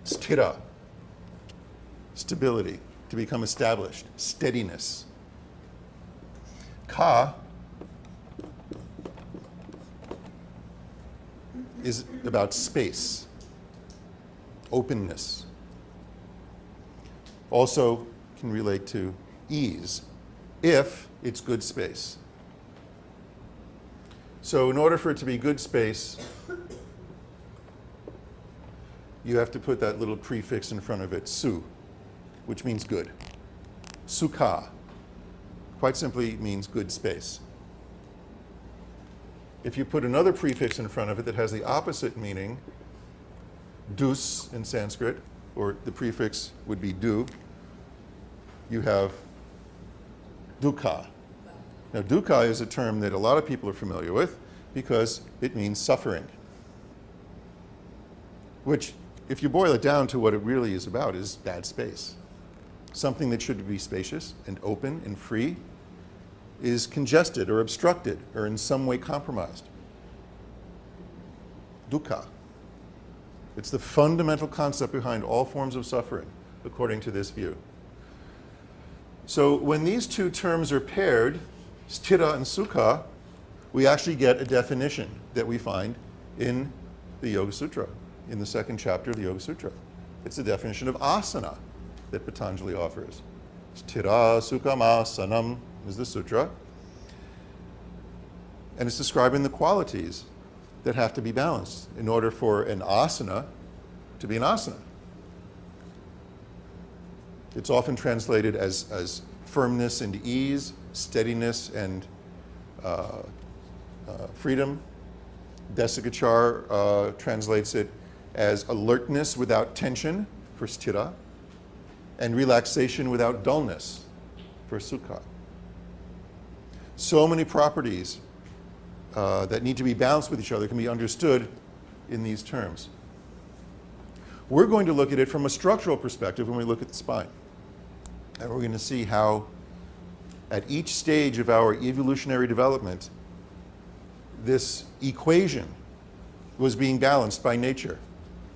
Sthira, stability, to become established, steadiness. Ka is about space, openness. Also can relate to ease, if it's good space. So in order for it to be good space, you have to put that little prefix in front of it, su, which means good. Sukha, quite simply means good space. If you put another prefix in front of it that has the opposite meaning, dus in Sanskrit, or the prefix would be du, you have dukkha. Now, dukkha is a term that a lot of people are familiar with because it means suffering, which, if you boil it down to what it really is about, is bad space. Something that should be spacious and open and free is congested or obstructed or in some way compromised. Dukkha. It's the fundamental concept behind all forms of suffering, according to this view. So when these two terms are paired, Sthira and Sukha, we actually get a definition that we find in the Yoga Sutra, in the second chapter of the Yoga Sutra. It's the definition of asana that Patanjali offers. Sthira Sukham Asanam is the sutra. And it's describing the qualities that have to be balanced in order for an asana to be an asana. It's often translated as firmness and ease, steadiness and freedom. Desikachar translates it as alertness without tension for sthira, and relaxation without dullness for sukha. So many properties that need to be balanced with each other can be understood in these terms. We're going to look at it from a structural perspective when we look at the spine. And we're going to see how at each stage of our evolutionary development, this equation was being balanced by nature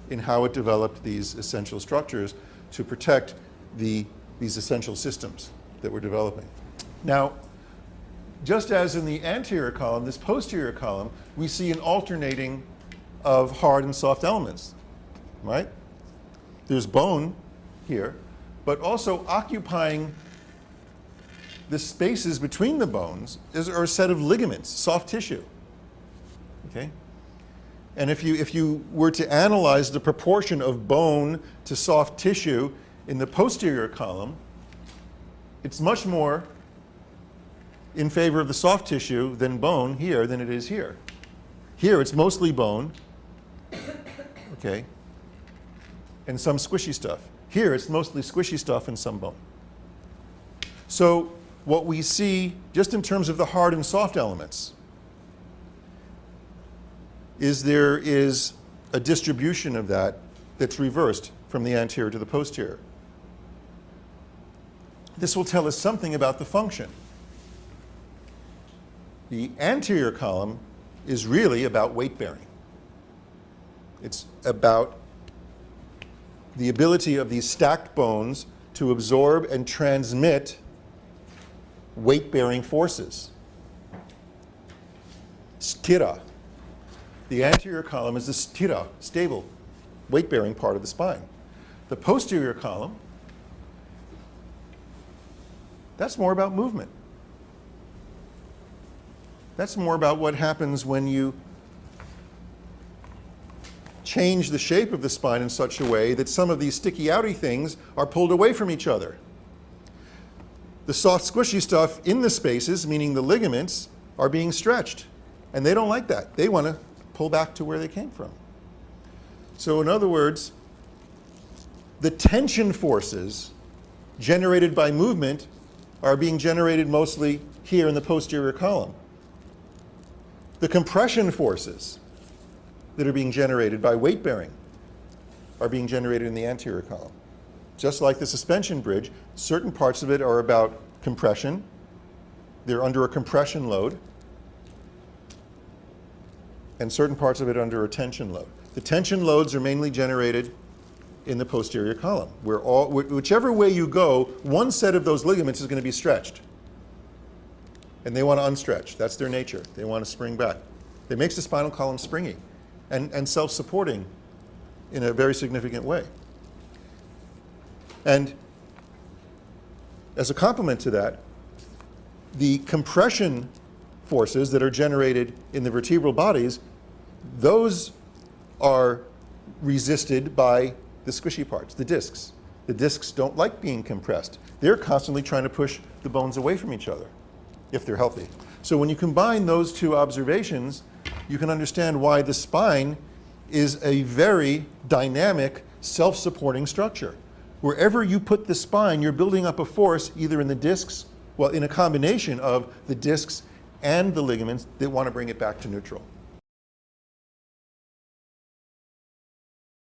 in how it developed these essential structures to protect these essential systems that we're developing. Now, just as in the anterior column, this posterior column, we see an alternating of hard and soft elements, right? There's bone here, but also occupying the spaces between the bones are a set of ligaments, soft tissue, okay? And if you were to analyze the proportion of bone to soft tissue in the posterior column, it's much more in favor of the soft tissue than bone here than it is here. Here it's mostly bone, okay, and some squishy stuff. Here it's mostly squishy stuff and some bone. So what we see, just in terms of the hard and soft elements, is there is a distribution of that that's reversed from the anterior to the posterior. This will tell us something about the function. The anterior column is really about weight bearing. It's about the ability of these stacked bones to absorb and transmit weight-bearing forces. Sthira. The anterior column is the sthira, stable, weight-bearing part of the spine. The posterior column, that's more about movement. That's more about what happens when you change the shape of the spine in such a way that some of these sticky outy things are pulled away from each other. The soft squishy stuff in the spaces, meaning the ligaments, are being stretched. And they don't like that. They want to pull back to where they came from. So in other words, the tension forces generated by movement are being generated mostly here in the posterior column. The compression forces that are being generated by weight bearing are being generated in the anterior column. Just like the suspension bridge, certain parts of it are about compression. They're under a compression load. And certain parts of it under a tension load. The tension loads are mainly generated in the posterior column, where whichever way you go, one set of those ligaments is going to be stretched. And they want to unstretch. That's their nature. They want to spring back. It makes the spinal column springy and self-supporting in a very significant way. And as a complement to that, the compression forces that are generated in the vertebral bodies, those are resisted by the squishy parts, the discs. The discs don't like being compressed. They're constantly trying to push the bones away from each other, if they're healthy. So when you combine those two observations, you can understand why the spine is a very dynamic, self-supporting structure. Wherever you put the spine, you're building up a force either in the discs, well, in a combination of the discs and the ligaments that want to bring it back to neutral.